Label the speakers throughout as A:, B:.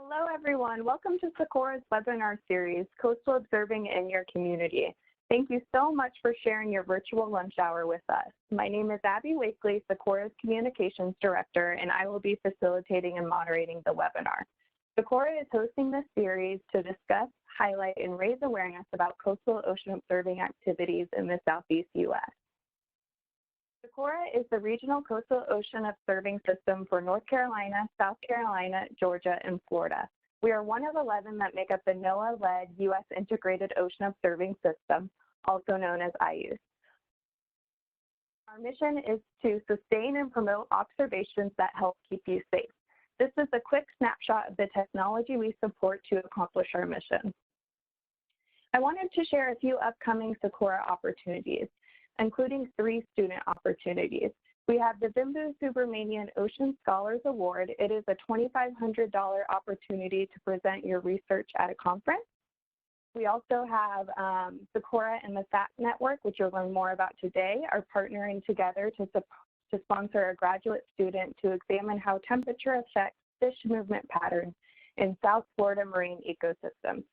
A: Hello, everyone. Welcome to Socorro's webinar series, Coastal Observing in Your Community. Thank you so much for sharing your virtual lunch hour with us. My name is Abby Wakely, Socorro's Communications Director, and I will be facilitating and moderating the webinar. Socorro is hosting this series to discuss, highlight, and raise awareness about coastal ocean observing activities in the Southeast U.S. Socorro is the regional coastal ocean observing system for North Carolina, South Carolina, Georgia, and Florida. We are one of 11 that make up the NOAA-led U.S. Integrated Ocean Observing System, also known as ACOUSTIC. Our mission is to sustain and promote observations that help keep you safe. This is a quick snapshot of the technology we support to accomplish our mission. I wanted to share a few upcoming Socorro opportunities, including 3 student opportunities. We have the Bimbu Subramanian Ocean Scholars Award. It is a $2,500 opportunity to present your research at a conference. We also have Socorro and the FACT Network, which you'll learn more about today, are partnering together to sponsor a graduate student to examine how temperature affects fish movement patterns in South Florida marine ecosystems.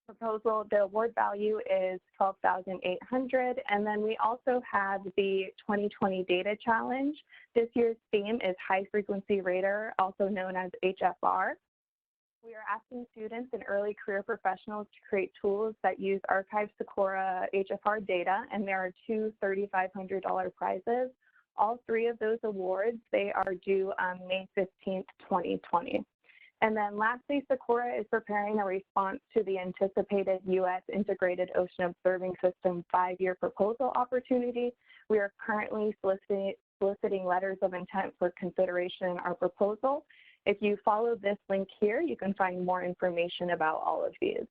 A: Proposal, the award value is $12,800, and then we also have the 2020 Data Challenge. This year's theme is High Frequency Radar, also known as HFR. We are asking students and early career professionals to create tools that use archived Socorro HFR data, and there are 2 $3,500 prizes. All 3 of those awards, they are due on May 15th, 2020. And then lastly, Socorro is preparing a response to the anticipated U.S. Integrated Ocean Observing System 5-year proposal opportunity. We are currently soliciting letters of intent for consideration in our proposal. If you follow this link here, you can find more information about all of these.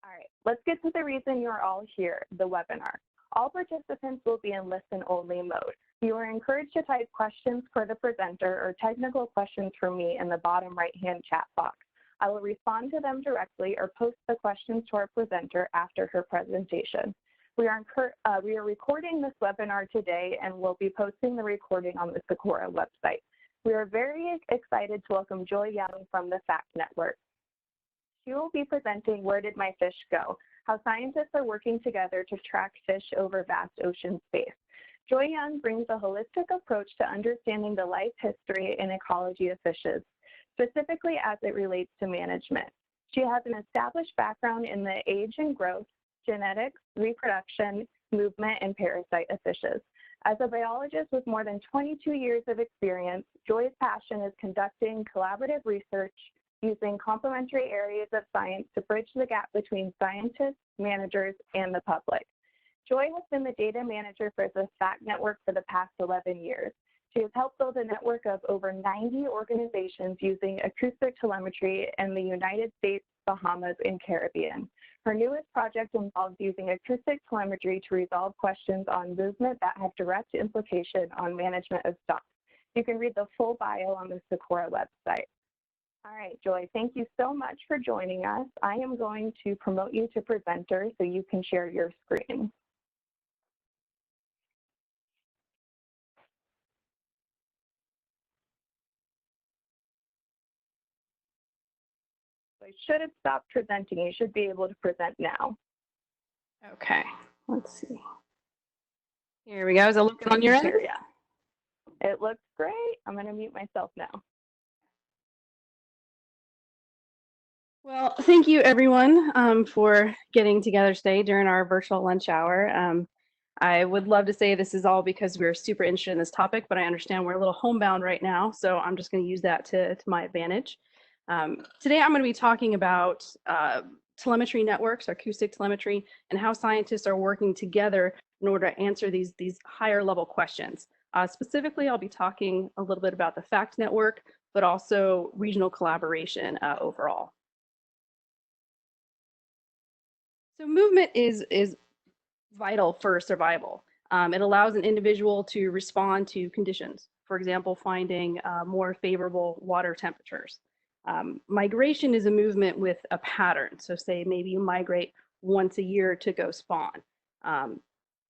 A: All right, let's get to the reason you're all here, the webinar. All participants will be in listen-only mode. You are encouraged to type questions for the presenter or technical questions for me in the bottom right-hand chat box. I will respond to them directly or post the questions to our presenter after her presentation. We are recording this webinar today and we'll be posting the recording on the Socorro website. We are very excited to welcome Joy Young from the FACT Network. She will be presenting Where Did My Fish Go? How scientists are working together to track fish over vast ocean space. Joy Young brings a holistic approach to understanding the life history and ecology of fishes, specifically as it relates to management. She has an established background in the age and growth, genetics, reproduction, movement, and parasite of fishes. As a biologist with more than 22 years of experience, Joy's passion is conducting collaborative research using complementary areas of science to bridge the gap between scientists, managers, and the public. Joy has been the data manager for the FACT Network for the past 11 years. She has helped build a network of over 90 organizations using acoustic telemetry in the United States, Bahamas, and Caribbean. Her newest project involves using acoustic telemetry to resolve questions on movement that have direct implication on management of stocks. You can read the full bio on the Socorro website. All right, Joy, thank you so much for joining us. I am going to promote you to presenter so you can share your screen. I should have stopped presenting. You should be able to present now.
B: Okay, let's see. Here we go. Is it looking on your end?
A: Yeah. It looks great. I'm going to mute myself now.
B: Well, thank you everyone for getting together today during our virtual lunch hour. I would love to say this is all because we're super interested in this topic, but I understand we're a little homebound right now, so I'm just going to use that to my advantage. Today I'm going to be talking about telemetry networks, acoustic telemetry, and how scientists are working together in order to answer these higher level questions. Specifically, I'll be talking a little bit about the FACT network, but also regional collaboration overall. So movement is vital for survival. It allows an individual to respond to conditions. For example, finding more favorable water temperatures. Migration is a movement with a pattern. So say maybe you migrate once a year to go spawn.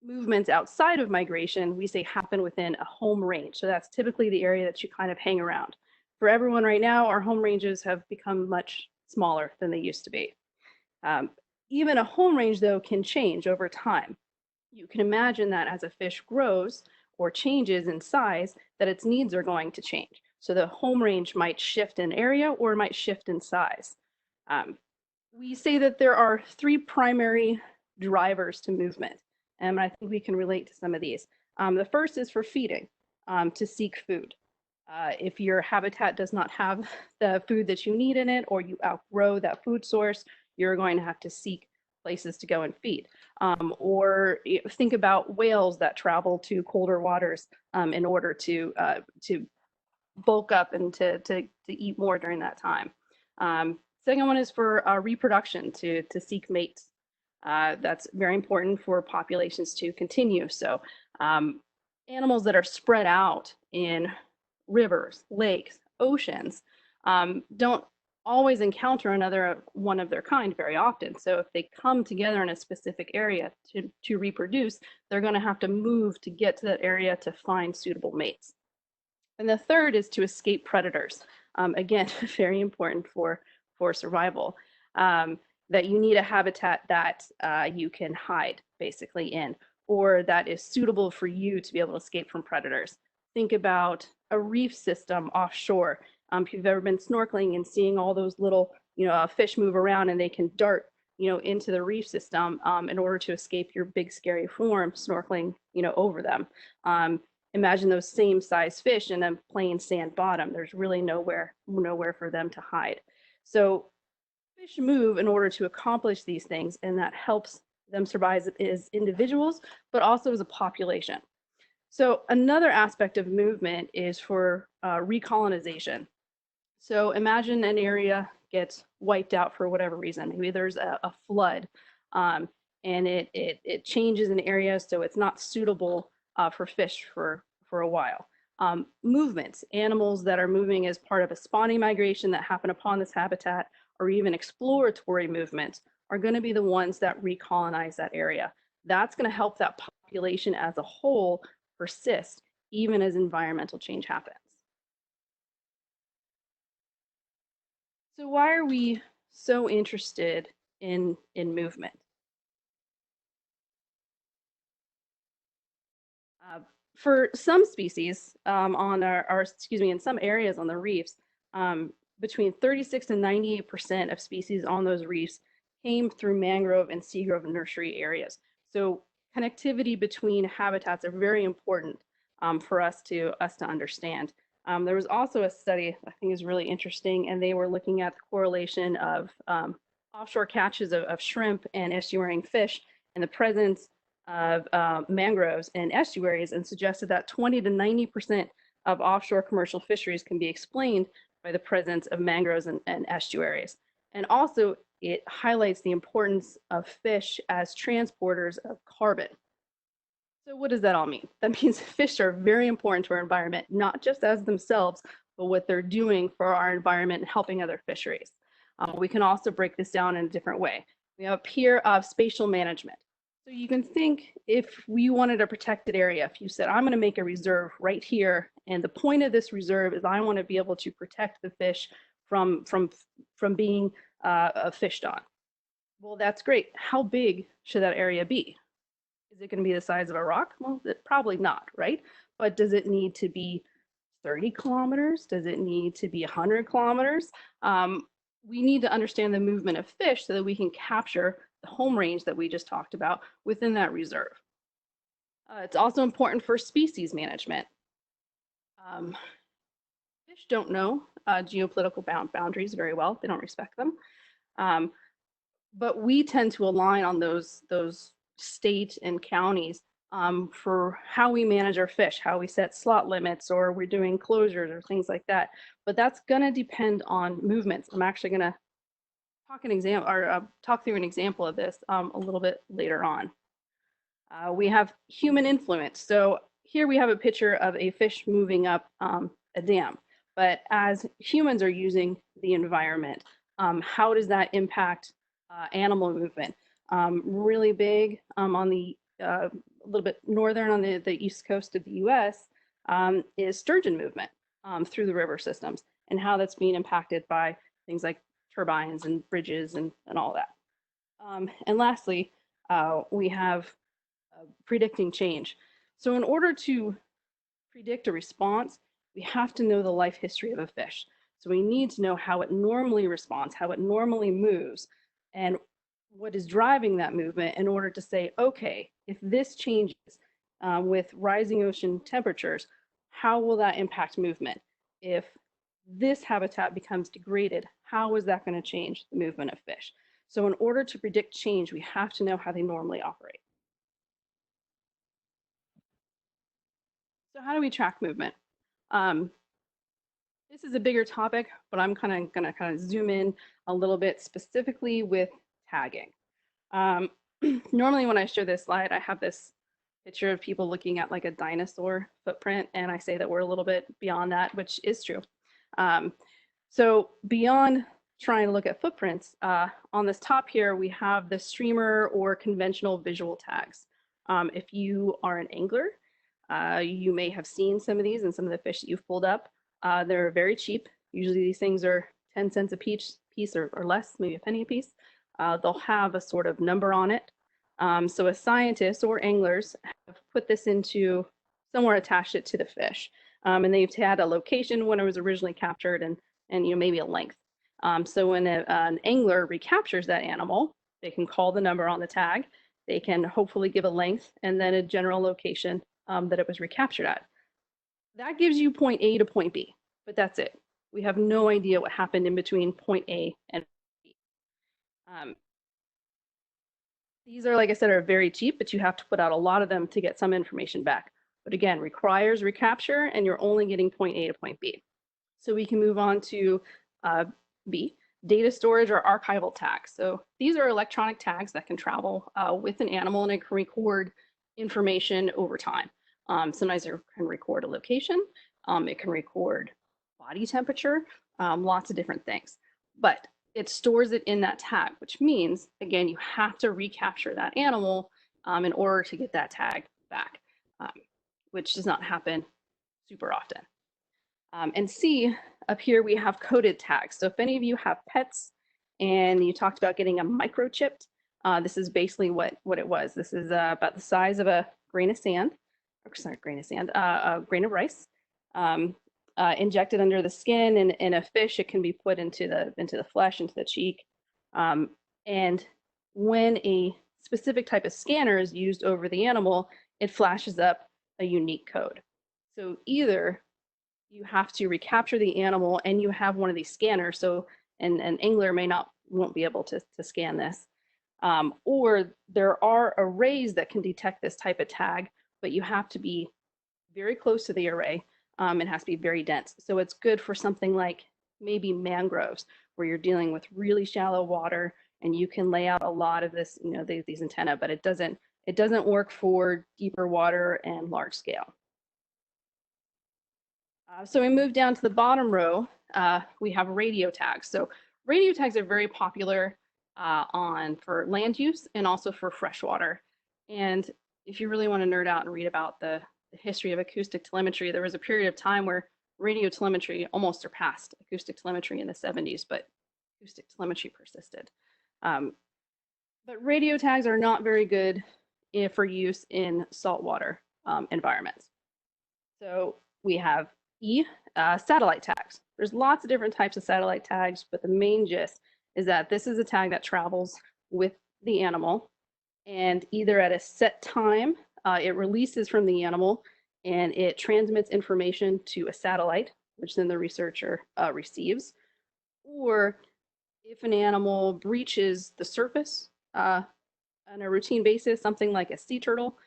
B: Movements outside of migration, we say happen within a home range. So that's typically the area that you kind of hang around. for everyone right now, our home ranges have become much smaller than they used to be. Even a home range, though, can change over time. You can imagine that as a fish grows or changes in size, that its needs are going to change. So the home range might shift in area or it might shift in size. We say that there are three primary drivers to movement, and I think we can relate to some of these. The first is for feeding, to seek food. If your habitat does not have the food that you need in it, or you outgrow that food source, you're going to have to seek places to go and feed. Or think about whales that travel to colder waters in order to bulk up and to eat more during that time. Second one is for reproduction, to seek mates. That's very important for populations to continue. So animals that are spread out in rivers, lakes, oceans, don't always encounter another one of their kind very often. So if they come together in a specific area to reproduce, they're going to have to move to get to that area to find suitable mates. And the third is to escape predators. Again, very important for survival, that you need a habitat that you can hide basically in, or that is suitable for you to be able to escape from predators. Think about a reef system offshore. If you've ever been snorkeling and seeing all those little, fish move around and they can dart, into the reef system in order to escape your big scary form snorkeling, over them. Imagine those same size fish in a plain sand bottom. There's really nowhere for them to hide. So fish move in order to accomplish these things, and that helps them survive as individuals, but also as a population. So another aspect of movement is for recolonization. So imagine an area gets wiped out for whatever reason. Maybe there's a flood, and it changes an area so it's not suitable for fish for a while. Movements, animals that are moving as part of a spawning migration that happen upon this habitat, or even exploratory movements, are going to be the ones that recolonize that area. That's going to help that population as a whole persist even as environmental change happens. So why are we so interested in movement? For some species in some areas on the reefs, between 36 and 98% of species on those reefs came through mangrove and seagrove nursery areas. So connectivity between habitats are very important for us to understand. There was also a study I think is really interesting, and they were looking at the correlation of offshore catches of shrimp and estuarine fish and the presence of mangroves and estuaries, and suggested that 20 to 90% of offshore commercial fisheries can be explained by the presence of mangroves and estuaries. And also, it highlights the importance of fish as transporters of carbon. So what does that all mean? That means fish are very important to our environment, not just as themselves, but what they're doing for our environment and helping other fisheries. We can also break this down in a different way. We have here spatial management. So you can think, if we wanted a protected area, if you said, I'm going to make a reserve right here, and the point of this reserve is I want to be able to protect the fish from being fished on. Well, that's great. How big should that area be? Is it going to be the size of a rock? Well, probably not, right? But does it need to be 30 kilometers? Does it need to be 100 kilometers? We need to understand the movement of fish so that we can capture the home range that we just talked about within that reserve. It's also important for species management. Fish don't know geopolitical boundaries very well. They don't respect them. But we tend to align on those state and counties for how we manage our fish, how we set slot limits, or we're doing closures or things like that. But that's going to depend on movements. I'm actually going to talk through an example of this a little bit later on. We have human influence. So here we have a picture of a fish moving up a dam. But as humans are using the environment, how does that impact animal movement? Really big on the a little bit northern on the east coast of the U.S. Is sturgeon movement through the river systems. and how that's being impacted by things like turbines and bridges and all that. And lastly, we have predicting change. So in order to predict a response, we have to know the life history of a fish. So we need to know how it normally responds, how it normally moves, and what is driving that movement in order to say, okay, if this changes with rising ocean temperatures, how will that impact movement? If this habitat becomes degraded, how is that going to change the movement of fish? So in order to predict change, we have to know how they normally operate. So how do we track movement? This is a bigger topic, but I'm going to zoom in a little bit specifically with tagging. Normally when I show this slide, I have this picture of people looking at like a dinosaur footprint, and I say that we're a little bit beyond that, which is true. So beyond trying to look at footprints, on this top here, we have the streamer or conventional visual tags. If you are an angler, you may have seen some of these and some of the fish that you've pulled up. They're very cheap. Usually these things are 10 cents a piece or less, maybe a penny a piece. They'll have a sort of number on it. So a scientist or anglers have put this into somewhere, attached it to the fish. And they've had a location when it was originally captured and maybe a length. So when an angler recaptures that animal, they can call the number on the tag. They can hopefully give a length and then a general location that it was recaptured at. That gives you point A to point B, but that's it. We have no idea what happened in between point A and B. These are, like I said, are very cheap, but you have to put out a lot of them to get some information back. But again, requires recapture, and you're only getting point A to point B. So we can move on to B, data storage or archival tags. So these are electronic tags that can travel with an animal, and it can record information over time. Sometimes it can record a location, it can record body temperature, lots of different things. But it stores it in that tag, which means, again, you have to recapture that animal in order to get that tag back, which does not happen super often. And C, up here we have coded tags. So if any of you have pets and you talked about getting a microchipped, this is basically what it was. This is about the size of a grain of sand, or sorry, grain of sand, a grain of rice, injected under the skin. And in a fish, it can be put into the flesh, into the cheek. And when a specific type of scanner is used over the animal, it flashes up a unique code. So either you have to recapture the animal and you have one of these scanners, so an angler won't be able to scan this, or there are arrays that can detect this type of tag, but you have to be very close to the array. It has to be very dense. So it's good for something like maybe mangroves, where you're dealing with really shallow water and you can lay out a lot of this, these antennae, but it doesn't work for deeper water and large scale. So we move down to the bottom row, we have radio tags. So radio tags are very popular for land use and also for freshwater. And if you really want to nerd out and read about the history of acoustic telemetry, there was a period of time where radio telemetry almost surpassed acoustic telemetry in the 70s, but acoustic telemetry persisted. But radio tags are not very good for use in saltwater environments. So we have satellite tags. There's lots of different types of satellite tags, but the main gist is that this is a tag that travels with the animal, and either at a set time, it releases from the animal and it transmits information to a satellite, which then the researcher receives. Or if an animal breaches the surface on a routine basis, something like a sea turtle,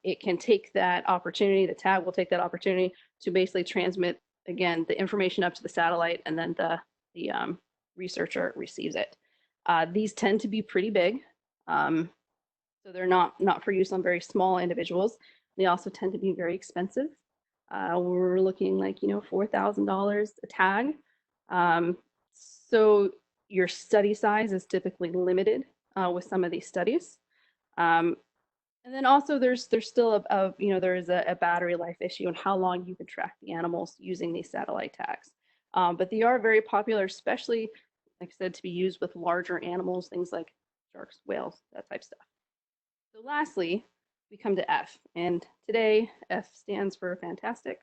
B: it can take that opportunity, the tag will take that opportunity to basically transmit, again, the information up to the satellite, and then the researcher receives it. These tend to be pretty big, so they're not for use on very small individuals. They also tend to be very expensive. We're looking like, $4,000 a tag. So your study size is typically limited with some of these studies. And then also there's still there is a battery life issue and how long you can track the animals using these satellite tags. But they are very popular, especially, like I said, to be used with larger animals, things like sharks, whales, that type of stuff. So lastly, we come to F, and today F stands for fantastic,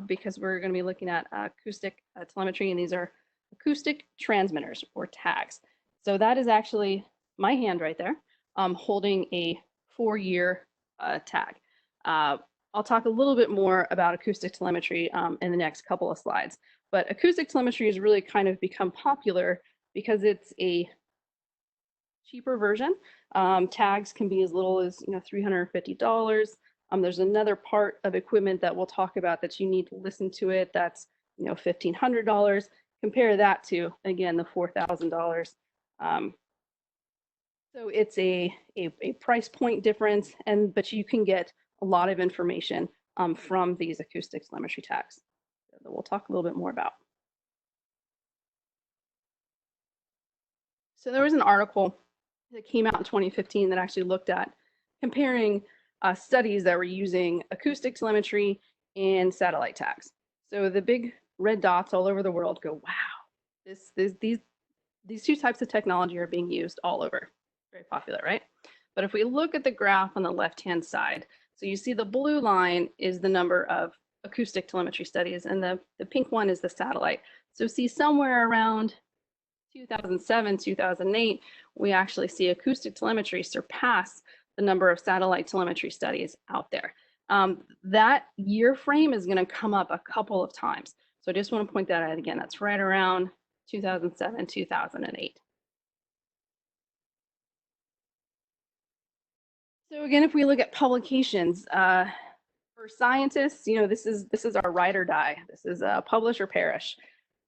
B: because we're going to be looking at acoustic telemetry, and these are acoustic transmitters or tags. So that is actually my hand right there, holding a 4-year tag. I'll talk a little bit more about acoustic telemetry in the next couple of slides, but acoustic telemetry has really kind of become popular because it's a cheaper version. Tags can be as little as $350. There's another part of equipment that we'll talk about that you need to listen to it. That's $1,500. Compare that to, again, the $4,000. So it's a price point difference, but you can get a lot of information from these acoustic telemetry tags that we'll talk a little bit more about. So there was an article that came out in 2015 that actually looked at comparing studies that were using acoustic telemetry and satellite tags. So the big red dots all over the world go, wow, these two types of technology are being used all over. Very popular, right? But if we look at the graph on the left-hand side, so you see the blue line is the number of acoustic telemetry studies, and the pink one is the satellite. So see somewhere around 2007, 2008, we actually see acoustic telemetry surpass the number of satellite telemetry studies out there. That year frame is going to come up a couple of times. So I just want to point that out again. That's right around 2007, 2008. So again, if we look at publications, for scientists, this is our ride or die. This is publish or perish.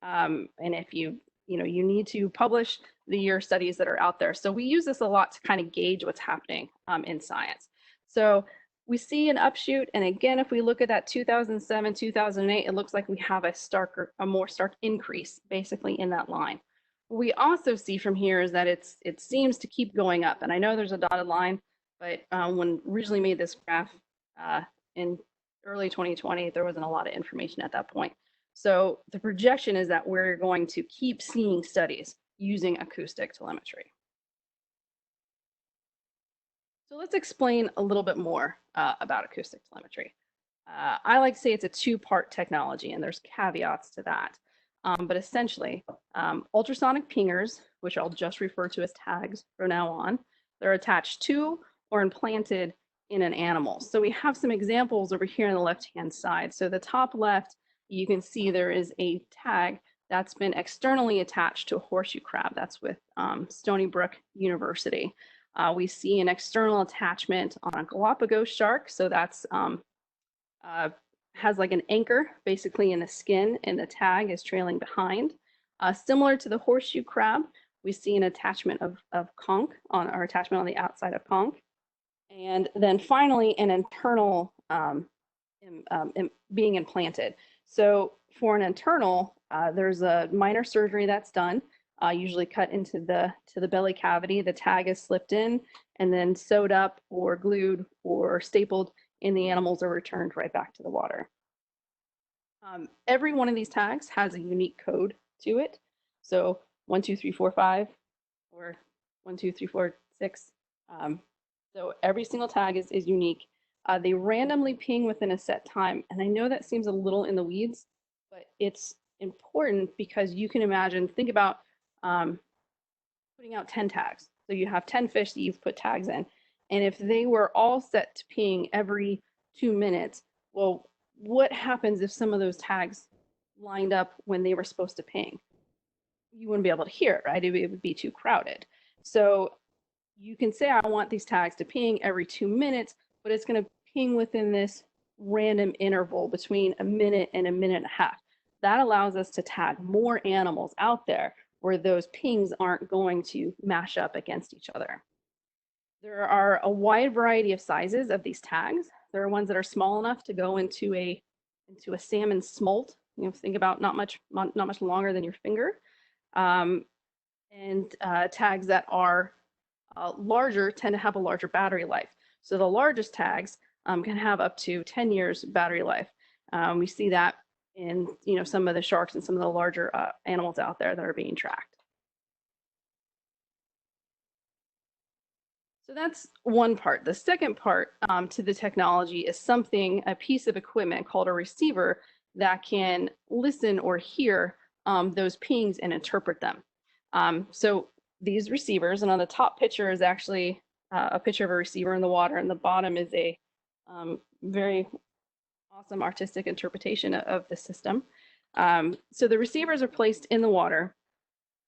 B: And if you need to publish your studies that are out there. So we use this a lot to kind of gauge what's happening in science. So we see an upshoot, and again, if we look at that 2007, 2008, it looks like we have a more stark increase basically in that line. What we also see from here is that it seems to keep going up, and I know there's a dotted line, but when originally made this graph in early 2020, there wasn't a lot of information at that point. So the projection is that we're going to keep seeing studies using acoustic telemetry. So let's explain a little bit more about acoustic telemetry. I like to say it's a two-part technology, and there's caveats to that. But essentially, ultrasonic pingers, which I'll just refer to as tags from now on, they're attached to or implanted in an animal. So we have some examples over here on the left-hand side. So the top left, you can see there is a tag that's been externally attached to a horseshoe crab. That's with Stony Brook University. We see an external attachment on a Galapagos shark. So that's has like an anchor basically in the skin, and the tag is trailing behind. Similar to the horseshoe crab, we see an attachment of conch or attachment on the outside of conch. And then finally, an internal being implanted. So for an internal, there's a minor surgery that's done, usually cut into the belly cavity. The tag is slipped in and then sewed up or glued or stapled, and the animals are returned right back to the water. Every one of these tags has a unique code to it. So 1, 2, 3, 4, 5, or 1, 2, 3, 4, 6. So every single tag is unique. They randomly ping within a set time. And I know that seems a little in the weeds, but it's important because you can imagine, think about putting out 10 tags. So you have 10 fish that you've put tags in. And if they were all set to ping every 2 minutes, well, what happens if some of those tags lined up when they were supposed to ping? You wouldn't be able to hear it, right? It would be too crowded. So you can say, I want these tags to ping every 2 minutes, but it's going to ping within this random interval between a minute and a minute and a half. That allows us to tag more animals out there where those pings aren't going to mash up against each other. There are a wide variety of sizes of these tags. There are ones that are small enough to go into a salmon smolt. Think about not much longer than your finger, and tags that are larger tend to have a larger battery life. So the largest tags can have up to 10 years battery life. We see that in some of the sharks and some of the larger animals out there that are being tracked. So that's one part. The second part to the technology is a piece of equipment called a receiver that can listen or hear those pings and interpret them. So these receivers, and on the top picture is actually a picture of a receiver in the water, and the bottom is a very awesome artistic interpretation of the system. So the receivers are placed in the water.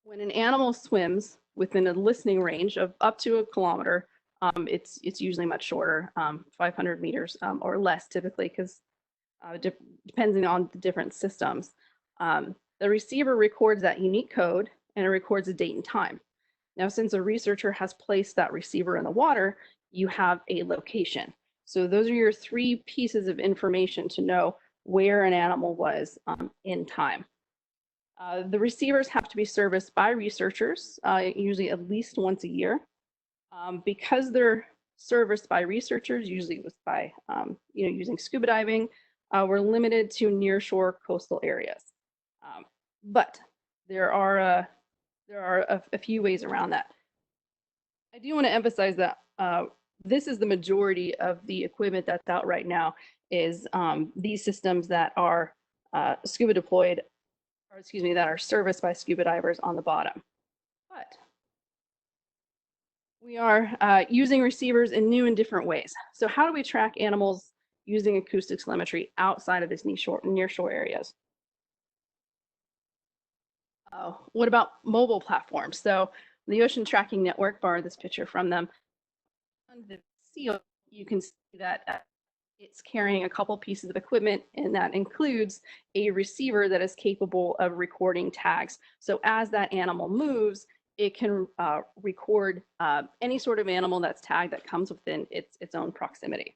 B: When an animal swims within a listening range of up to 1 kilometer, it's usually much shorter, 500 meters or less typically, because depending on the different systems. The receiver records that unique code, and it records the date and time. Now, since a researcher has placed that receiver in the water, you have a location. So those are your 3 pieces of information to know where an animal was in time. The receivers have to be serviced by researchers, usually at least once a year. Because they're serviced by researchers, usually by using scuba diving, we're limited to nearshore coastal areas. But there are a few ways around that. I do want to emphasize that this is the majority of the equipment that's out right now, is these systems that are scuba deployed, or excuse me, that are serviced by scuba divers on the bottom. But we are using receivers in new and different ways. So how do we track animals using acoustic telemetry outside of these nearshore areas? What about mobile platforms? So the Ocean Tracking Network, borrowed this picture from them. On the seal, you can see that it's carrying a couple pieces of equipment, and that includes a receiver that is capable of recording tags. So as that animal moves, it can record any sort of animal that's tagged that comes within its own proximity.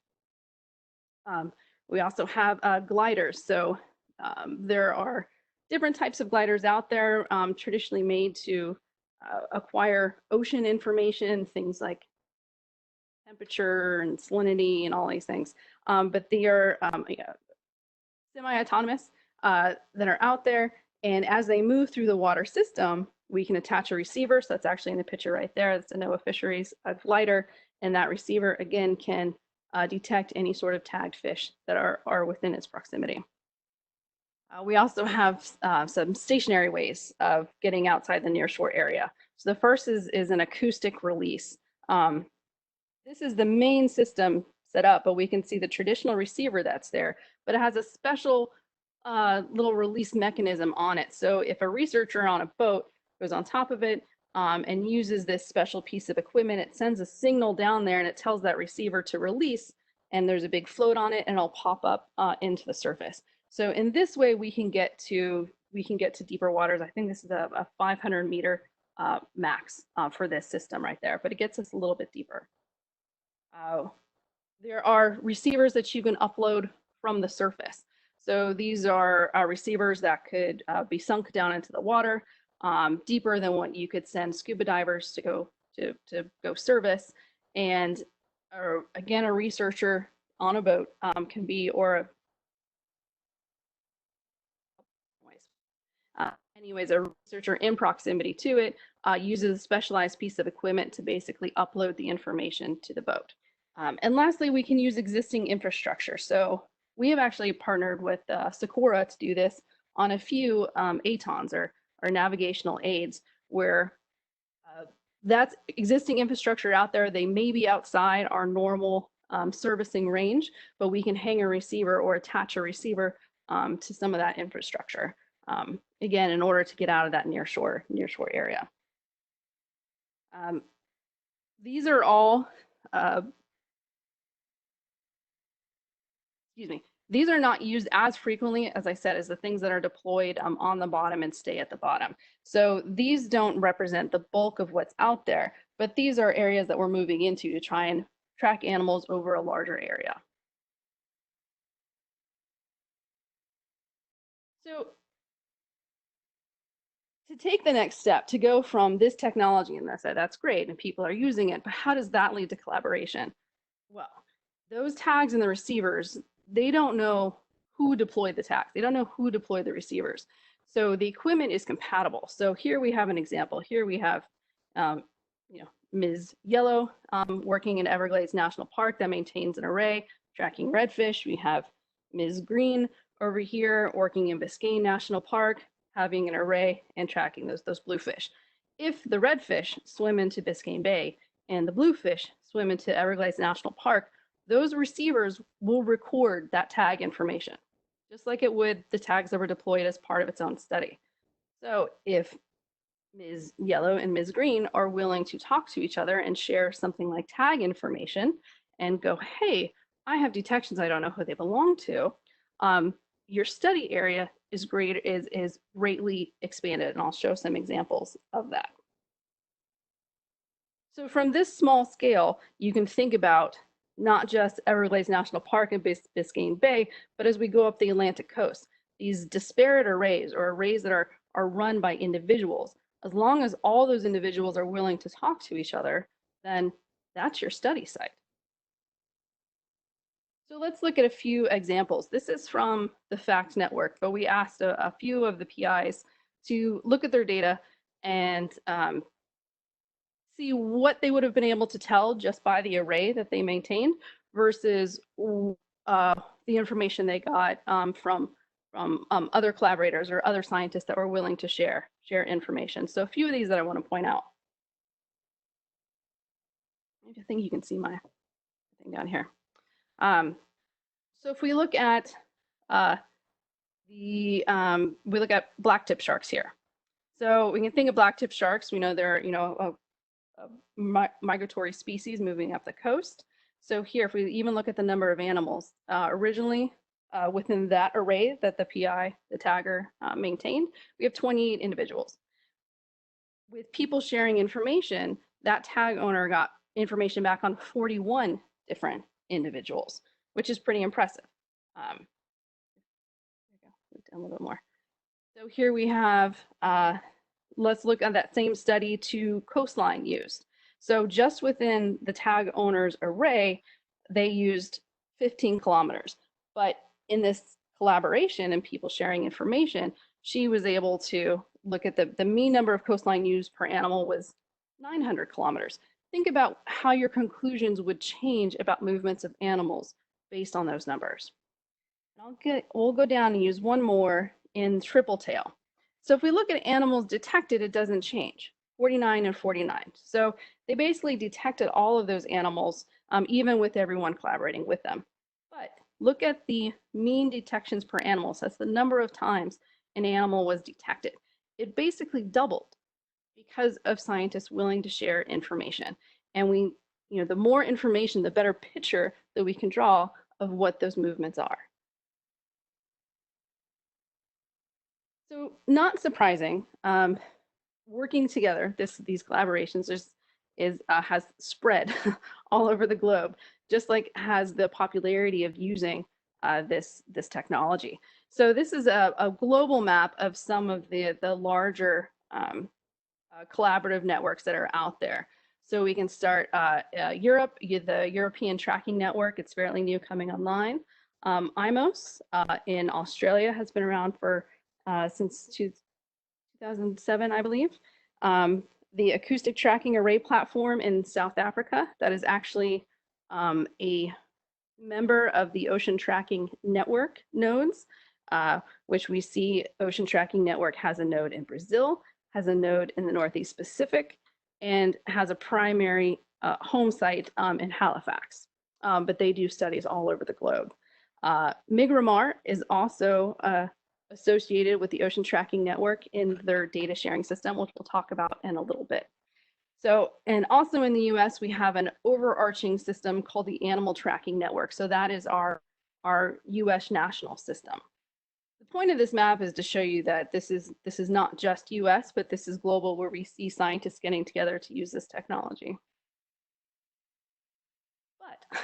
B: We also have gliders. So there are different types of gliders out there, traditionally made to acquire ocean information, things like temperature and salinity and all these things. But they are semi-autonomous that are out there. And as they move through the water system, we can attach a receiver. So that's actually in the picture right there. That's a NOAA Fisheries glider. And that receiver, again, can detect any sort of tagged fish that are within its proximity. We also have some stationary ways of getting outside the nearshore area. So the first is an acoustic release. This is the main system set up, but we can see the traditional receiver that's there, but it has a special little release mechanism on it. So if a researcher on a boat goes on top of it and uses this special piece of equipment, it sends a signal down there and it tells that receiver to release, and there's a big float on it and it'll pop up into the surface. So in this way, we can get to deeper waters. I think this is a 500 meter max for this system right there, but it gets us a little bit deeper. There are receivers that you can upload from the surface. So these are receivers that could be sunk down into the water, deeper than what you could send scuba divers to go service. And again, a researcher on a boat can be, anyways, a researcher in proximity to it uses a specialized piece of equipment to basically upload the information to the boat. And lastly, we can use existing infrastructure. So we have actually partnered with Socorro to do this on a few ATONs or navigational aids, where that's existing infrastructure out there. They may be outside our normal servicing range, but we can hang a receiver or attach a receiver to some of that infrastructure. Again, in order to get out of that nearshore area. These are all, these are not used as frequently, as I said, as the things that are deployed on the bottom and stay at the bottom. So these don't represent the bulk of what's out there, but these are areas that we're moving into to try and track animals over a larger area. So to take the next step, to go from this technology, and that's great, and people are using it, but how does that lead to collaboration? Well, those tags and the receivers, they don't know who deployed the tags. They don't know who deployed the receivers. So the equipment is compatible. So here we have an example. Here we have, Ms. Yellow working in Everglades National Park that maintains an array tracking redfish. We have Ms. Green over here working in Biscayne National Park having an array and tracking those bluefish. If the redfish swim into Biscayne Bay and the bluefish swim into Everglades National Park, those receivers will record that tag information, just like it would the tags that were deployed as part of its own study. So if Ms. Yellow and Ms. Green are willing to talk to each other and share something like tag information and go, hey, I have detections, I don't know who they belong to, your study area is greatly expanded, and I'll show some examples of that. So from this small scale, you can think about not just Everglades National Park and Biscayne Bay, but as we go up the Atlantic coast, these disparate arrays or arrays that are run by individuals, as long as all those individuals are willing to talk to each other, then that's your study site. So let's look at a few examples. This is from the FACT network, but we asked a few of the PIs to look at their data and see what they would have been able to tell just by the array that they maintained versus the information they got from other collaborators or other scientists that were willing to share information. So a few of these that I want to point out. I think you can see my thing down here. So if we look at blacktip sharks here. So we can think of blacktip sharks. We know they're a migratory species moving up the coast. So here, if we even look at the number of animals originally within that array that the PI, the tagger, maintained, we have 28 individuals. With people sharing information, that tag owner got information back on 41 different individuals, which is pretty impressive. Move down a little bit more. So here we have, let's look at that same study to coastline used. So just within the tag owner's array, they used 15 kilometers. But in this collaboration and people sharing information, she was able to look at the mean number of coastline used per animal was 900 kilometers. Think about how your conclusions would change about movements of animals based on those numbers. We'll go down and use one more in tripletail. So if we look at animals detected, it doesn't change, 49 and 49. So they basically detected all of those animals, even with everyone collaborating with them. But look at the mean detections per animal. So that's the number of times an animal was detected. It basically doubled because of scientists willing to share information. And the more information, the better picture that we can draw of what those movements are. So not surprising, working together, these collaborations has spread all over the globe, just like has the popularity of using this technology. So this is a global map of some of the larger collaborative networks that are out there. So we can start Europe, the European Tracking Network. It's fairly new, coming online. IMOS in Australia has been around for since 2007, I believe. The Acoustic Tracking Array Platform in South Africa, that is actually a member of the Ocean Tracking Network nodes, which we see Ocean Tracking Network has a node in Brazil, has a node in the Northeast Pacific, and has a primary home site in Halifax. But they do studies all over the globe. Migramar is also associated with the Ocean Tracking Network in their data sharing system, which we'll talk about in a little bit. So, and also in the US, we have an overarching system called the Animal Tracking Network. So that is our US national system. The point of this map is to show you that this is not just US, but this is global, where we see scientists getting together to use this technology. But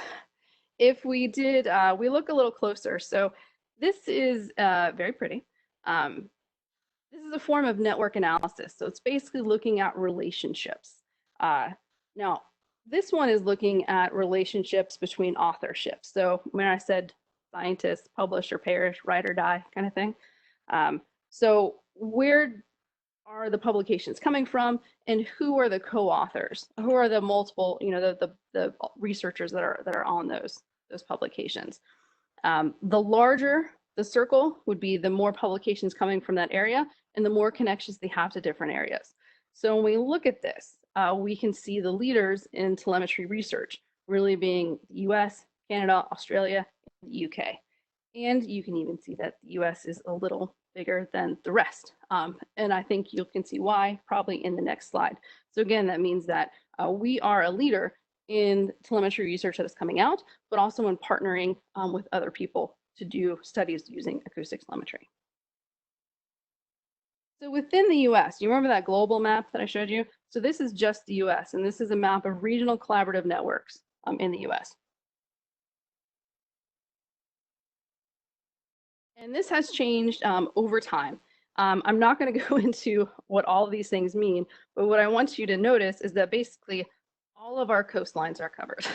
B: if we we look a little closer. So this is very pretty. This is a form of network analysis. So it's basically looking at relationships. Now, this one is looking at relationships between authorships. So when I said scientists, publish or perish, write or die kind of thing. So where are the publications coming from, and who are the co-authors? Who are the multiple, the researchers that are on those publications? The larger the circle would be the more publications coming from that area and the more connections they have to different areas. So when we look at this, we can see the leaders in telemetry research really being the US, Canada, Australia, and the UK. And you can even see that the US is a little bigger than the rest. And I think you can see why probably in the next slide. So again, that means that we are a leader in telemetry research that is coming out, but also in partnering with other people to do studies using acoustic telemetry. So within the US, you remember that global map that I showed you? So this is just the US, and this is a map of regional collaborative networks in the US. And this has changed over time. I'm not going to go into what all of these things mean, but what I want you to notice is that basically all of our coastlines are covered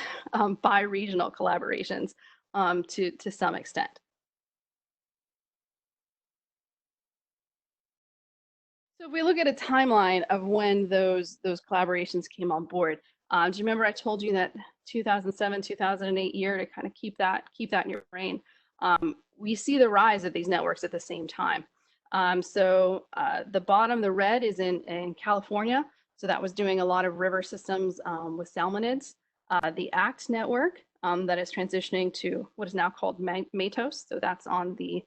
B: by regional collaborations to some extent. So if we look at a timeline of when those collaborations came on board, do you remember I told you that 2007, 2008 year to kind of keep that in your brain? We see the rise of these networks at the same time. The bottom, the red, is in California. So that was doing a lot of river systems with salmonids. The ACT network that is transitioning to what is now called MATOS. So that's on the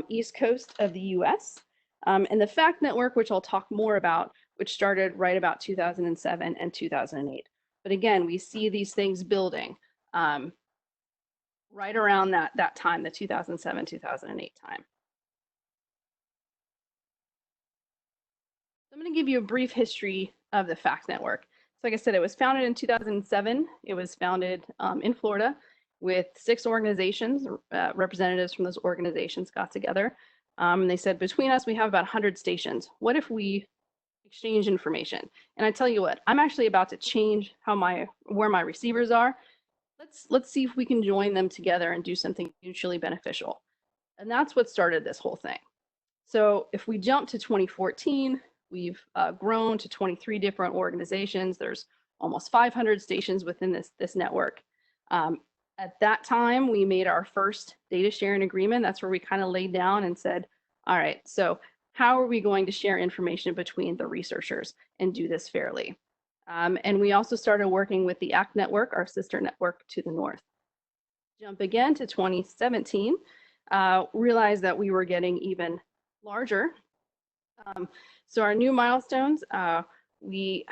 B: east coast of the US. And the FACT network, which I'll talk more about, which started right about 2007 and 2008. But again, we see these things building right around that time, the 2007, 2008 time. I'm going to give you a brief history of the FACT network. So like I said, it was founded in 2007. It was founded in Florida with 6 organizations. Representatives from those organizations got together. And they said, between us, we have about 100 stations. What if we exchange information? And I tell you what, I'm actually about to change where my receivers are. Let's see if we can join them together and do something mutually beneficial. And that's what started this whole thing. So if we jump to 2014, we've grown to 23 different organizations. There's almost 500 stations within this network. At that time, we made our first data sharing agreement. That's where we kind of laid down and said, all right, so how are we going to share information between the researchers and do this fairly? And we also started working with the ACT network, our sister network to the north. Jump again to 2017, realized that we were getting even larger. So our new milestones, we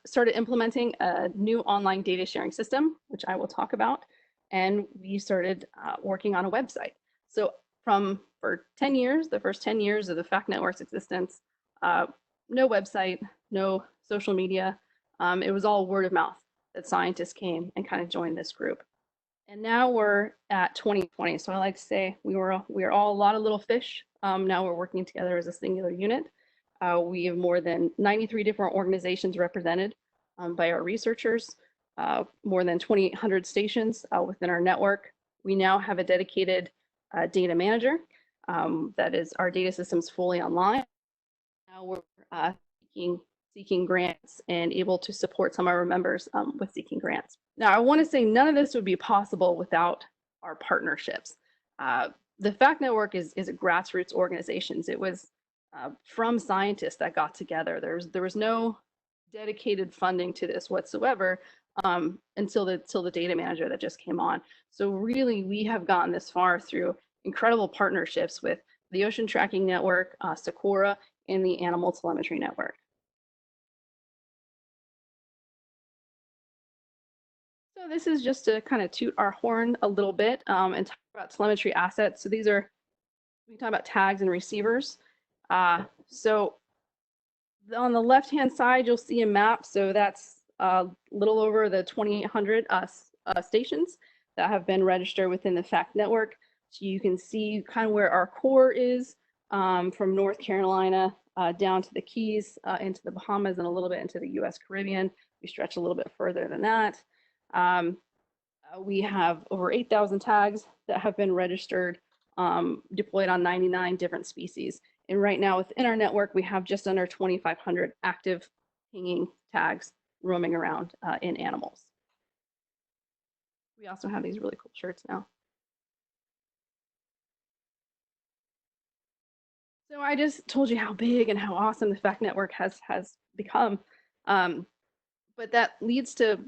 B: started implementing a new online data sharing system, which I will talk about, and we started working on a website. So for 10 years, the first 10 years of the FACT network's existence, no website, no social media. It was all word of mouth that scientists came and kind of joined this group. And now we're at 2020. So I like to say we are all a lot of little fish. Now we're working together as a singular unit. We have more than 93 different organizations represented by our researchers, more than 2,800 stations within our network. We now have a dedicated data manager. That is, our data system's fully online. Now we're seeking grants and able to support some of our members with seeking grants. Now, I want to say none of this would be possible without our partnerships. The FACT network is a grassroots organization. It was from scientists that got together. There was no dedicated funding to this whatsoever until the data manager that just came on. So really, we have gotten this far through incredible partnerships with the Ocean Tracking Network, Socorro, and the Animal Telemetry Network. So this is just to kind of toot our horn a little bit and talk about telemetry assets. So these are, we talk about tags and receivers. So on the left-hand side, you'll see a map. So that's a little over the 2,800 stations that have been registered within the FACT network. So you can see kind of where our core is from North Carolina down to the Keys, into the Bahamas, and a little bit into the U.S. Caribbean. We stretch a little bit further than that. We have over 8,000 tags that have been registered, deployed on 99 different species. And right now within our network, we have just under 2,500 active pinging tags roaming around in animals. We also have these really cool shirts now. So I just told you how big and how awesome the FACT network has become. But that leads to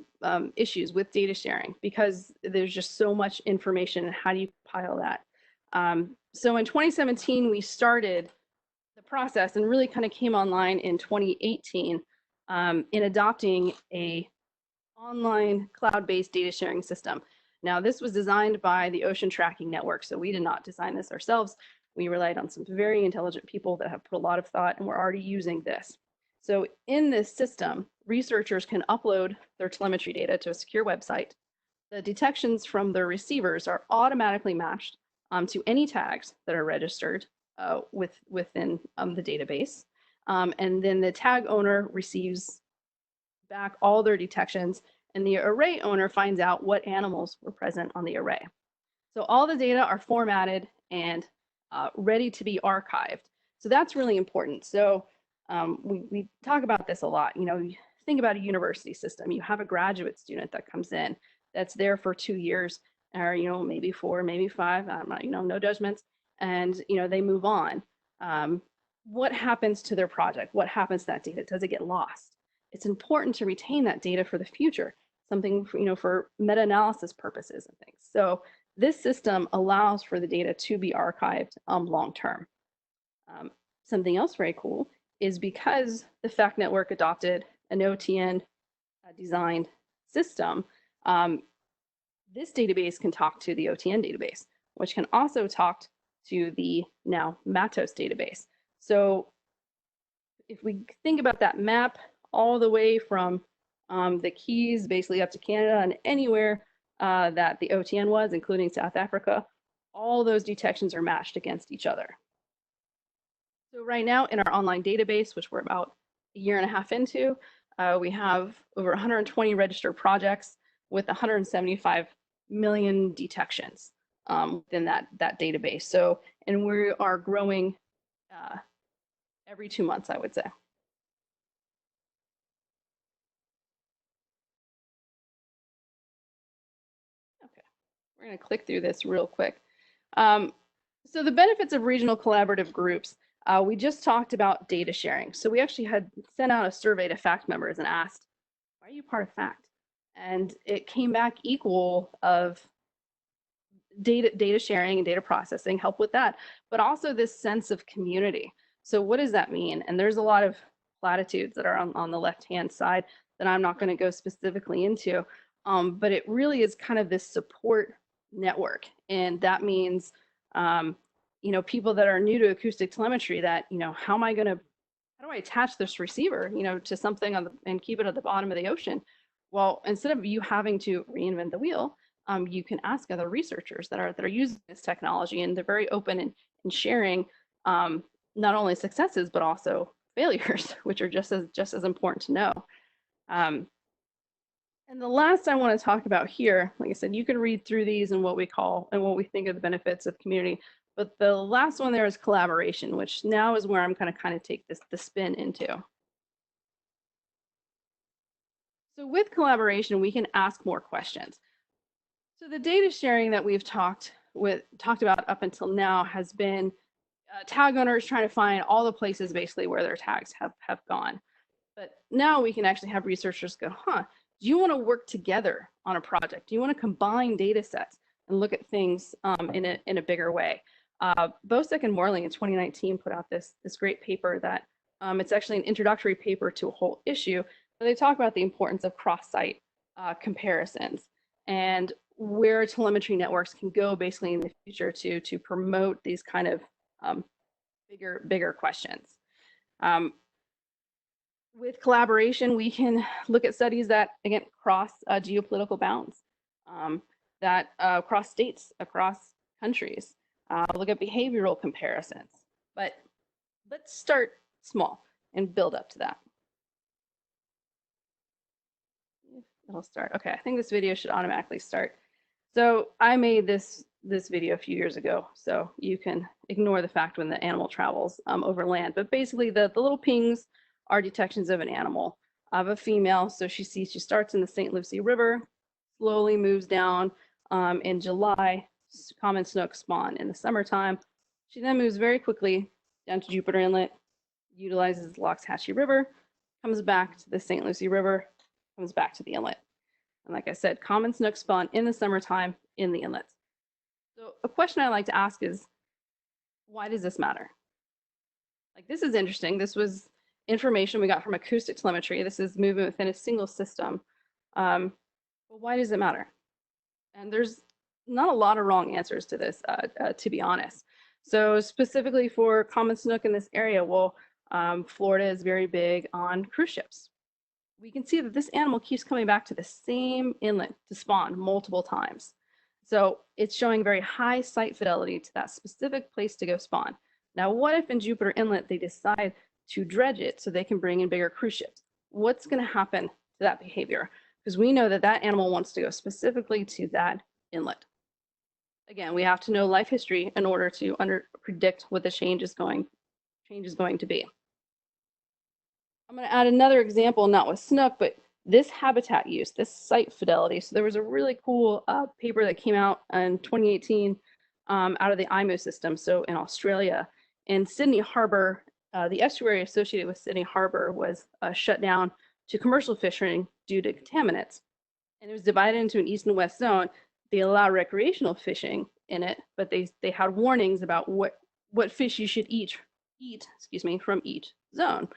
B: issues with data sharing because there's just so much information and how do you compile that? So in 2017, we started the process and really kind of came online in 2018 in adopting a online cloud-based data sharing system. Now, this was designed by the Ocean Tracking Network, so we did not design this ourselves. We relied on some very intelligent people that have put a lot of thought and we're already using this. So in this system, researchers can upload their telemetry data to a secure website. The detections from their receivers are automatically matched to any tags that are registered within the database. And then the tag owner receives back all their detections and the array owner finds out what animals were present on the array. So all the data are formatted and ready to be archived. So that's really important. So we talk about this a lot. You know, you think about a university system. You have a graduate student that comes in that's there for 2 years, or you know, maybe 4, maybe 5. I'm not, you know, no judgments. And you know, they move on. What happens to their project? What happens to that data? Does it get lost? It's important to retain that data for the future. Something for, you know, for meta-analysis purposes and things. So this system allows for the data to be archived long term. Something else very cool is because the FACT network adopted an OTN designed system, this database can talk to the OTN database, which can also talk to the now Matos database. So if we think about that map all the way from the Keys basically up to Canada and anywhere that the OTN was, including South Africa, all those detections are matched against each other. So right now in our online database, which we're about a year and a half into, we have over 120 registered projects with 175 million detections within that database. So, and we are growing every 2 months, I would say. Okay, we're going to click through this real quick. So the benefits of regional collaborative groups, we just talked about data sharing. So we actually had sent out a survey to FACT members and asked, why are you part of FACT? And it came back equal of data sharing and data processing, help with that, but also this sense of community. So what does that mean? And there's a lot of platitudes that are on the left-hand side that I'm not going to go specifically into, but it really is kind of this support network. And that means, you know, people that are new to acoustic telemetry that, you know, how do I attach this receiver, you know, to something and keep it at the bottom of the ocean? Well, instead of you having to reinvent the wheel, you can ask other researchers that are using this technology, and they're very open in sharing not only successes but also failures, which are just as important to know. And the last I want to talk about here, like I said, you can read through these and what we call and what we think of the benefits of community. But the last one there is collaboration, which now is where I'm going to kind of take the spin into. So with collaboration, we can ask more questions. So the data sharing that we've talked about up until now has been tag owners trying to find all the places basically where their tags have gone. But now we can actually have researchers go, do you want to work together on a project? Do you want to combine data sets and look at things in a bigger way? Bosek and Morley in 2019 put out this great paper that it's actually an introductory paper to a whole issue, but they talk about the importance of cross-site comparisons and where telemetry networks can go basically in the future to promote these kind of bigger questions. With collaboration, we can look at studies that, again, cross geopolitical bounds, that cross states, across countries, look at behavioral comparisons. But let's start small and build up to that. It'll start. Okay, I think this video should automatically start. So I made this video a few years ago, so you can ignore the fact when the animal travels over land. But basically, the little pings are detections of an animal, of a female. So she starts in the St. Lucie River, slowly moves down. In July, common snook spawn in the summertime. She then moves very quickly down to Jupiter Inlet, utilizes the Loxahatchee River, comes back to the St. Lucie River, comes back to the inlet. And like I said, common snook spawn in the summertime in the inlets. So a question I like to ask is, why does this matter? Like, this is interesting. This was information we got from acoustic telemetry. This is movement within a single system. But why does it matter? And there's not a lot of wrong answers to this, to be honest. So specifically for common snook in this area, well, Florida is very big on cruise ships. We can see that this animal keeps coming back to the same inlet to spawn multiple times. So it's showing very high site fidelity to that specific place to go spawn. Now, what if in Jupiter Inlet they decide to dredge it so they can bring in bigger cruise ships? What's going to happen to that behavior? Because we know that that animal wants to go specifically to that inlet. Again, we have to know life history in order to predict what the change is going to be. I'm going to add another example, not with snook, but this habitat use, this site fidelity. So there was a really cool paper that came out in 2018 out of the IMO system. So in Australia, in Sydney Harbor, the estuary associated with Sydney Harbor was shut down to commercial fishing due to contaminants. And it was divided into an east and west zone. They allow recreational fishing in it, but they had warnings about what fish you should eat from each zone.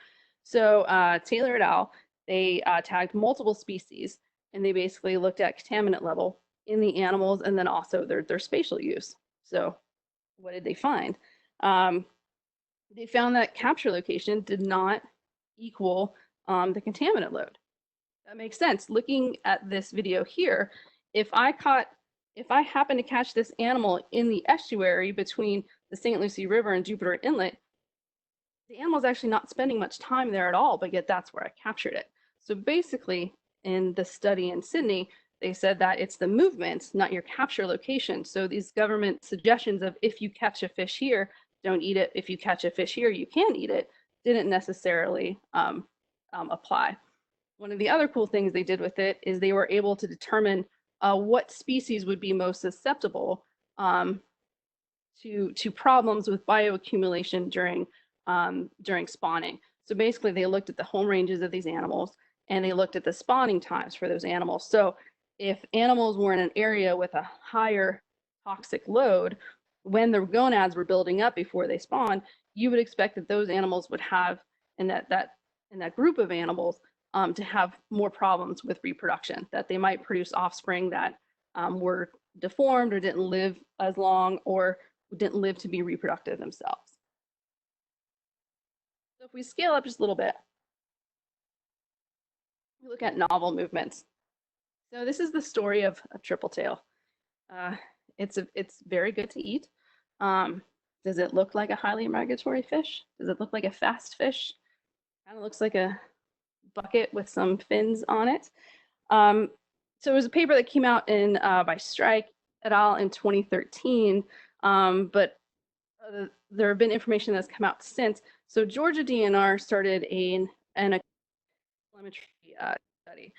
B: So Taylor et al., they tagged multiple species, and they basically looked at contaminant level in the animals and then also their spatial use. So what did they find? They found that capture location did not equal the contaminant load. That makes sense. Looking at this video here, if I happen to catch this animal in the estuary between the St. Lucie River and Jupiter Inlet, the animal's actually not spending much time there at all, but yet that's where I captured it. So basically, in the study in Sydney, they said that it's the movement, not your capture location. So these government suggestions of if you catch a fish here, don't eat it. If you catch a fish here, you can eat it, didn't necessarily apply. One of the other cool things they did with it is they were able to determine what species would be most susceptible to problems with bioaccumulation during spawning. So basically, they looked at the home ranges of these animals and they looked at the spawning times for those animals. So if animals were in an area with a higher toxic load, when the gonads were building up before they spawn, you would expect that those animals would have, in that group of animals, to have more problems with reproduction, that they might produce offspring that were deformed or didn't live as long or didn't live to be reproductive themselves. So if we scale up just a little bit, we look at novel movements. So this is the story of a tripletail. It's very good to eat. Does it look like a highly migratory fish? Does it look like a fast fish? Kind of looks like a bucket with some fins on it. So it was a paper that came out by Strike et al. In 2013, but there have been information that's come out since. So Georgia DNR started an telemetry study.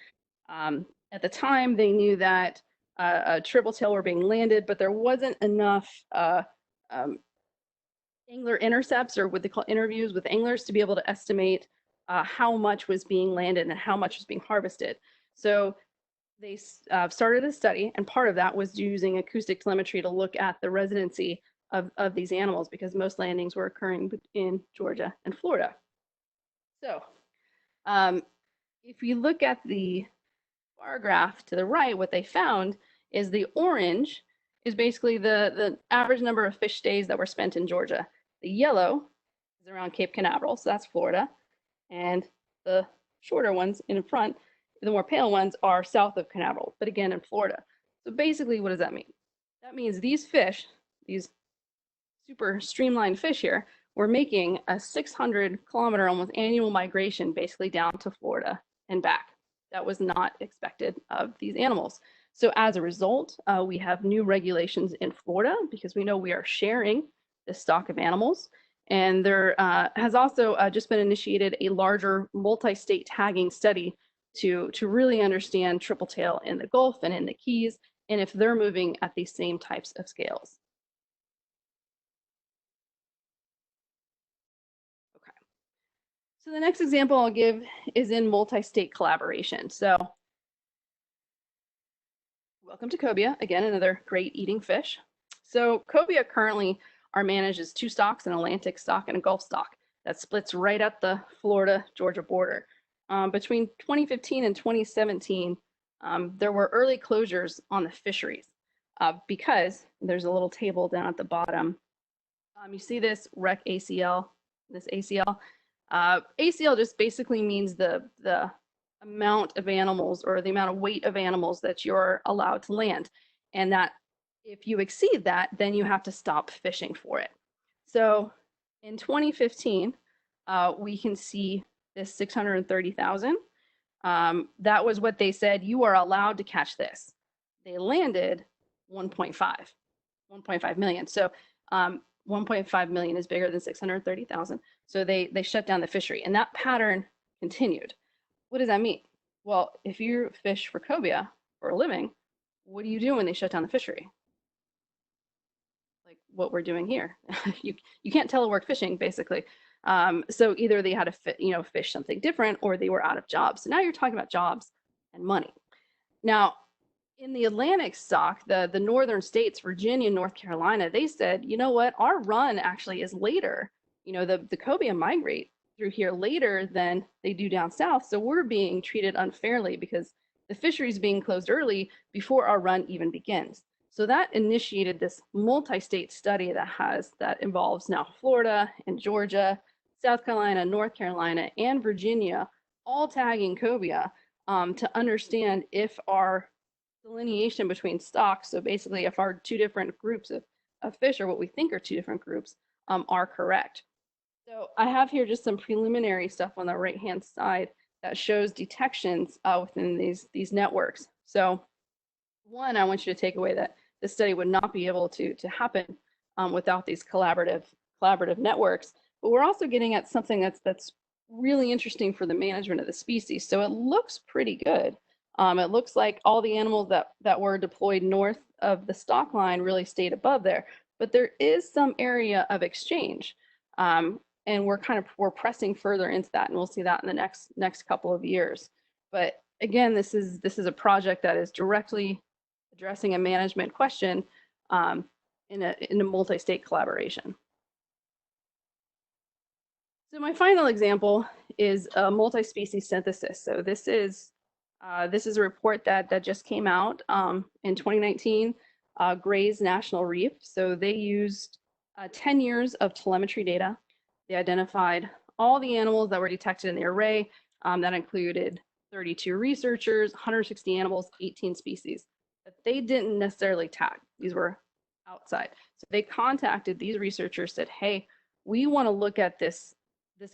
B: At the time, they knew that a tripletail were being landed, but there wasn't enough angler intercepts, or what they call interviews with anglers, to be able to estimate how much was being landed and how much was being harvested. So they started a study, and part of that was using acoustic telemetry to look at the residency of these animals, because most landings were occurring in Georgia and Florida. So if you look at the bar graph to the right, what they found is the orange is basically the average number of fish days that were spent in Georgia. The yellow is around Cape Canaveral, so that's Florida. And the shorter ones in front, the more pale ones, are south of Canaveral, but again in Florida. So basically, what does that mean? That means these fish, these super streamlined fish here, were making a 600-kilometer almost annual migration basically down to Florida and back. That was not expected of these animals. So as a result, we have new regulations in Florida because we know we are sharing this stock of animals. And there has also just been initiated a larger multi-state tagging study to really understand tripletail in the Gulf and in the Keys, and if they're moving at these same types of scales. Okay. So the next example I'll give is in multi-state collaboration. So welcome to cobia, again, another great eating fish. So cobia currently are managed as two stocks, an Atlantic stock and a Gulf stock that splits right at the Florida-Georgia border. Between 2015 and 2017, there were early closures on the fisheries because there's a little table down at the bottom. You see this rec ACL, this ACL. ACL just basically means the amount of animals or the amount of weight of animals that you're allowed to land. And that if you exceed that, then you have to stop fishing for it. So in 2015, we can see this 630,000. That was what they said, you are allowed to catch this. They landed 1.5 million. So 1.5 million is bigger than 630,000. So they shut down the fishery, and that pattern continued. What does that mean? Well, if you fish for cobia for a living, what do you do when they shut down the fishery? Like what we're doing here. you can't telework fishing, basically. So either they had to fish something different, or they were out of jobs. So now you're talking about jobs and money. Now, in the Atlantic stock, the northern states, Virginia, North Carolina, they said, you know what, our run actually is later. The cobia migrate through here later than they do down south. So we're being treated unfairly because the fishery is being closed early before our run even begins. So that initiated this multi-state study that involves now Florida and Georgia, South Carolina, North Carolina, and Virginia, all tagging cobia to understand if our delineation between stocks, so basically if our two different groups of fish, or what we think are two different groups, are correct. So I have here just some preliminary stuff on the right-hand side that shows detections within these networks. So one, I want you to take away that this study would not be able to happen without these collaborative networks. But we're also getting at something that's really interesting for the management of the species. So it looks pretty good. It looks like all the animals that were deployed north of the stock line really stayed above there. But there is some area of exchange. And we're pressing further into that, and we'll see that in the next couple of years. But again, this is a project that is directly addressing a management question in a multi-state collaboration. So my final example is a multi-species synthesis. So this is a report that just came out in 2019, Gray's National Reef. So they used 10 years of telemetry data. They identified all the animals that were detected in the array. That included 32 researchers, 160 animals, 18 species. But they didn't necessarily tag. These were outside. So they contacted these researchers, said, hey, we want to look at this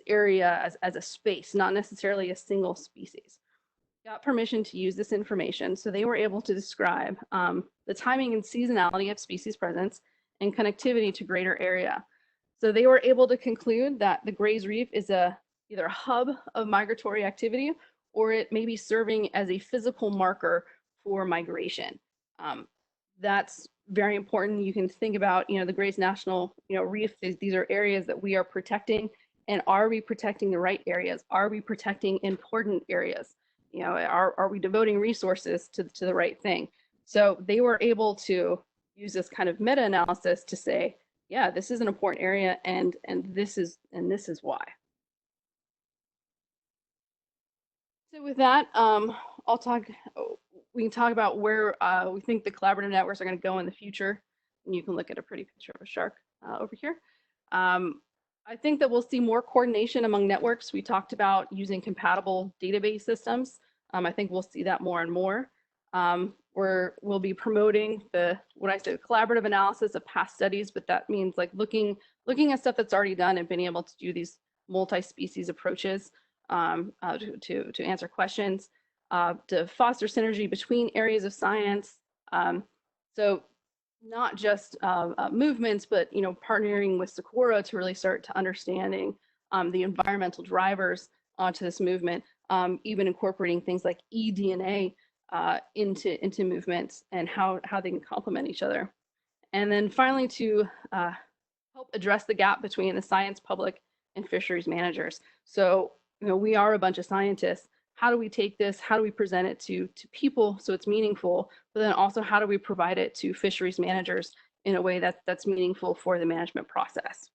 B: area as a space, not necessarily a single species. Got permission to use this information, so they were able to describe the timing and seasonality of species presence and connectivity to greater area. So they were able to conclude that the Gray's Reef is either a hub of migratory activity, or it may be serving as a physical marker for migration. That's very important. You can think about, the Gray's National Reef. These are areas that we are protecting, and are we protecting the right areas? Are we protecting important areas? Are we devoting resources to the right thing? So they were able to use this kind of meta-analysis to say, yeah, this is an important area, and this is why. So with that, we can talk about where we think the collaborative networks are going to go in the future. And you can look at a pretty picture of a shark over here. I think that we'll see more coordination among networks. We talked about using compatible database systems. I think we'll see that more and more. We'll be promoting what I say, collaborative analysis of past studies, but that means like looking at stuff that's already done and being able to do these multi-species approaches to answer questions. to foster synergy between areas of science. So not just movements, but partnering with Socorro to really start to understanding the environmental drivers onto this movement, even incorporating things like eDNA into movements and how they can complement each other. And then finally, to help address the gap between the science public and fisheries managers. So we are a bunch of scientists. How do we take this? How do we present it to people so it's meaningful? But then also, how do we provide it to fisheries managers in a way that's meaningful for the management process?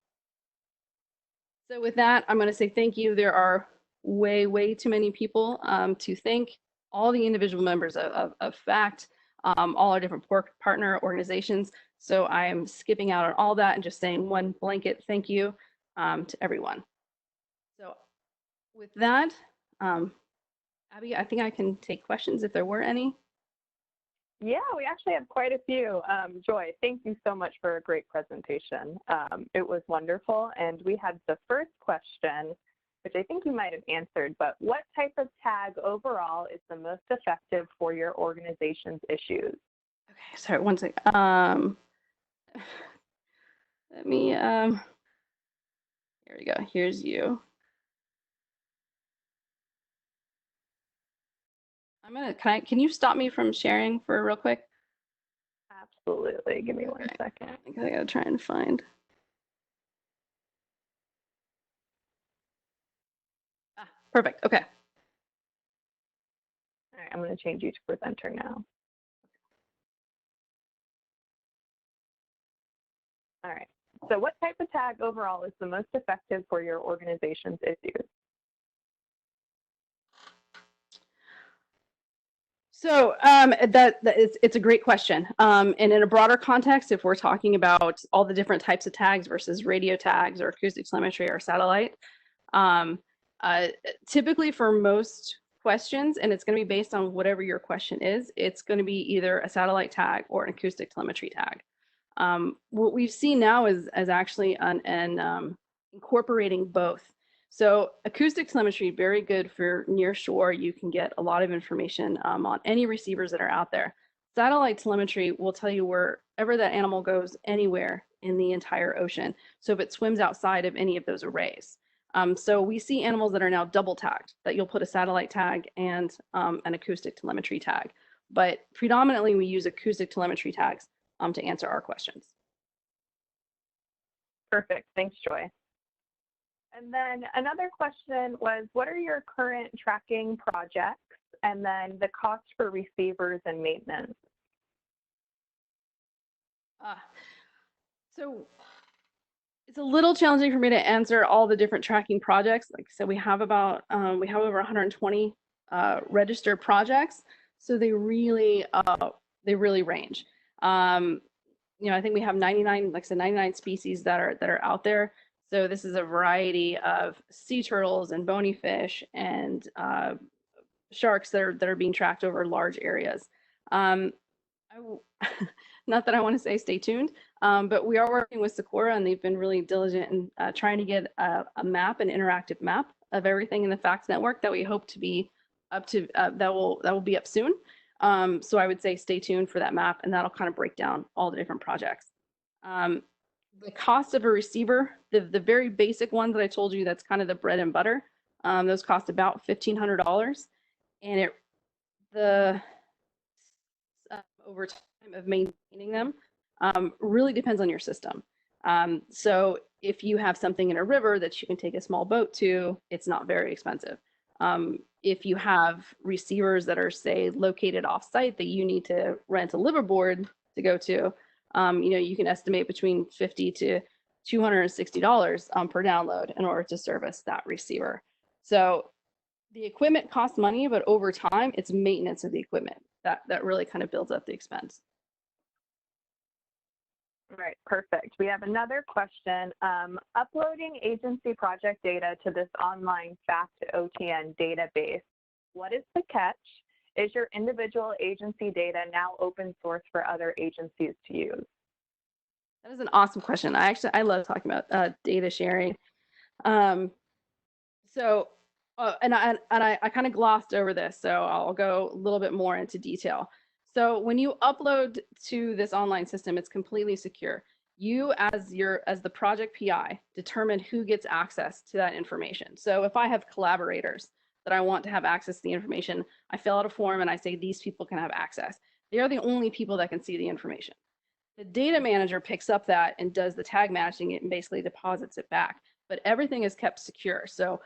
B: So with that, I'm going to say thank you. There are way too many people to thank. All the individual members of FACT, all our different partner organizations. So I'm skipping out on all that and just saying one blanket thank you to everyone. So with that, Abby, I think I can take questions if there were any.
A: Yeah, we actually have quite a few. Joy, thank you so much for a great presentation. It was wonderful. And we had the first question, which I think you might have answered, but what type of tag overall is the most effective for your organization's issues?
B: Okay, sorry, one second. Let me, here we go, here's you. I'm gonna, can you stop me from sharing for real quick?
A: Absolutely, give me one second.
B: I gotta try and find. Perfect, okay.
A: All right, I'm gonna change you to presenter now. All right, so what type of tag overall is the most effective for your organization's issues?
B: So it's a great question. And in a broader context, if we're talking about all the different types of tags versus radio tags or acoustic telemetry or satellite, typically for most questions, and it's going to be based on whatever your question is, it's going to be either a satellite tag or an acoustic telemetry tag. What we've seen now is actually incorporating both. So acoustic telemetry, very good for near shore. You can get a lot of information on any receivers that are out there. Satellite telemetry will tell you wherever that animal goes anywhere in the entire ocean. So if it swims outside of any of those arrays. So we see animals that are now double tagged, that you'll put a satellite tag and an acoustic telemetry tag. But predominantly we use acoustic telemetry tags to answer our questions.
A: Perfect, thanks, Joy. And then another question was, what are your current tracking projects and then the cost for receivers and maintenance?
B: So it's a little challenging for me to answer all the different tracking projects. Like I said, we have about, we have over 120 registered projects. So they really range. I think we have 99, like I said, 99 species that are out there. So this is a variety of sea turtles and bony fish and sharks that are being tracked over large areas. Not that I want to say stay tuned, but we are working with Socorro, and they've been really diligent in trying to get a map, an interactive map of everything in the FACTS network that we hope to be up to, that will be up soon. So I would say stay tuned for that map, and that'll kind of break down all the different projects. The cost of a receiver, the very basic ones that I told you, that's kind of the bread and butter, those cost about $1,500, and over time of maintaining them really depends on your system. So if you have something in a river that you can take a small boat to, it's not very expensive. If you have receivers that are, say, located off-site that you need to rent a liveaboard to go to, you can estimate between $50 to $260 per download in order to service that receiver. So the equipment costs money, but over time, it's maintenance of the equipment that really kind of builds up the expense.
A: Right, perfect. We have another question. Uploading agency project data to this online FACT OTN database, what is the catch? Is your individual agency data now open source for other agencies to use?
B: That is an awesome question. I love talking about data sharing. So And I kind of glossed over this, so I'll go a little bit more into detail. So when you upload to this online system, it's completely secure. You as the project PI determine who gets access to that information. So if I have collaborators that I want to have access to the information, I fill out a form and I say these people can have access. They are the only people that can see the information. The data manager picks up that and does the tag matching it and basically deposits it back. But everything is kept secure. So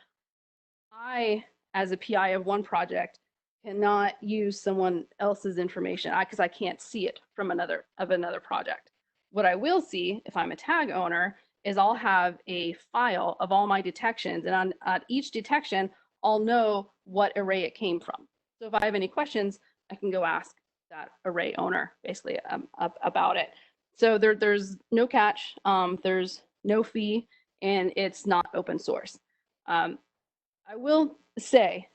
B: I, as a PI of one project, cannot use someone else's information because I can't see it from another project. What I will see if I'm a tag owner is I'll have a file of all my detections, and on each detection, I'll know what array it came from. So if I have any questions, I can go ask that array owner basically about it. So there's no catch, there's no fee, and it's not open source. I will say,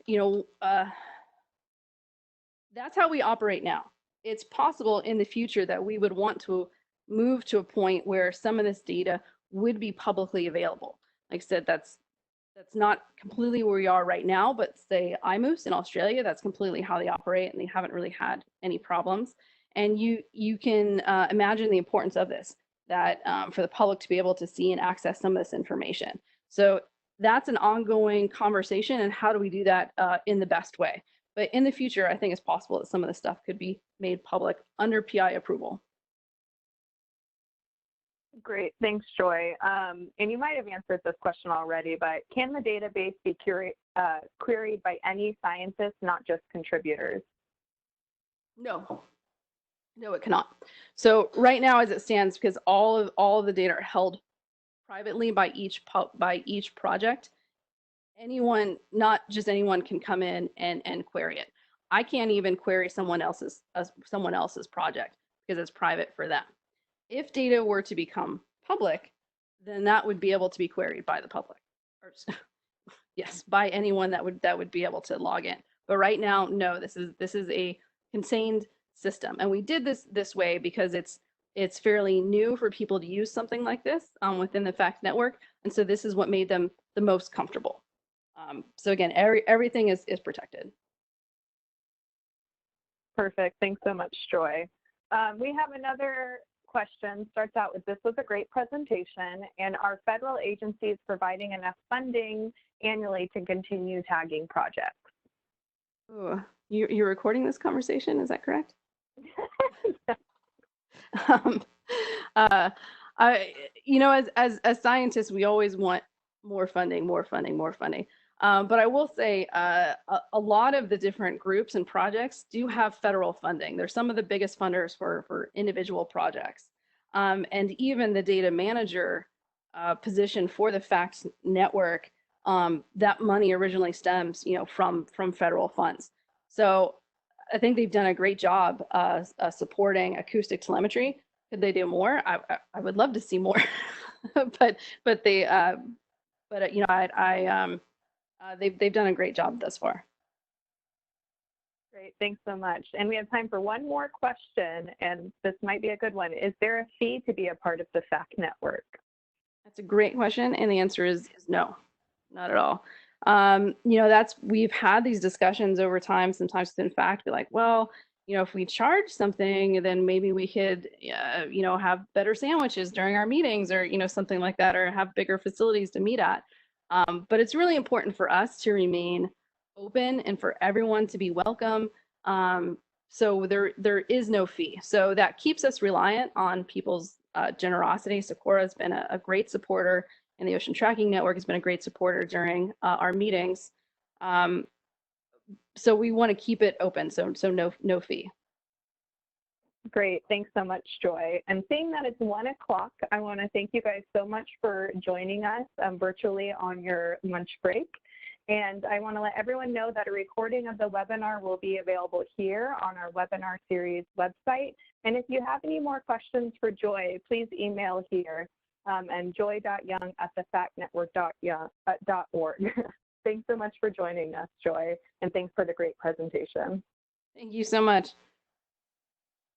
B: that's how we operate now. It's possible in the future that we would want to move to a point where some of this data would be publicly available. Like I said, that's not completely where we are right now, but say IMOOS in Australia, that's completely how they operate, and they haven't really had any problems. And you can imagine the importance of this, that for the public to be able to see and access some of this information. So that's an ongoing conversation, and how do we do that in the best way? But in the future, I think it's possible that some of this stuff could be made public under PI approval.
A: Great, thanks, Joy. And you might have answered this question already, but can the database be queried by any scientists, not just contributors?
B: No, it cannot. So right now, as it stands, because all of the data are held privately by each project, anyone, not just anyone, can come in and query it. I can't even query someone else's project because it's private for them. If data were to become public, then that would be able to be queried by the public, or yes, by anyone that would be able to log in. But right now, no, this is a contained system, and we did this way because it's fairly new for people to use something like this within the FACT network, and so this is what made them the most comfortable. So again, everything is protected.
A: Perfect. Thanks so much, Joy. We have another question. Starts out with, this was a great presentation, and are federal agencies providing enough funding annually to continue tagging projects?
B: Ooh, you're recording this conversation, is that correct? As scientists, we always want more funding. But I will say a lot of the different groups and projects do have federal funding. They're some of the biggest funders for individual projects. And even the data manager position for the FACT network, that money originally stems, from federal funds. So I think they've done a great job supporting acoustic telemetry. Could they do more? I would love to see more, but they've done a great job thus far.
A: Great, thanks so much. And we have time for one more question, and this might be a good one. Is there a fee to be a part of the FACT network?
B: That's a great question, and the answer is no, not at all. We've had these discussions over time. Sometimes within FACT, be like, well, if we charge something, then maybe we could, have better sandwiches during our meetings, or something like that, or have bigger facilities to meet at. But it's really important for us to remain open and for everyone to be welcome. So there is no fee. So that keeps us reliant on people's generosity. Socorro has been a great supporter, and the Ocean Tracking Network has been a great supporter during our meetings. So we want to keep it open. So no fee.
A: Great, thanks so much, Joy. And seeing that it's 1 o'clock, I want to thank you guys so much for joining us virtually on your lunch break. And I want to let everyone know that a recording of the webinar will be available here on our webinar series website. And if you have any more questions for Joy, please email here and joy.young@thefactnetwork.org. Thanks so much for joining us, Joy, and thanks for the great presentation.
B: Thank you so much.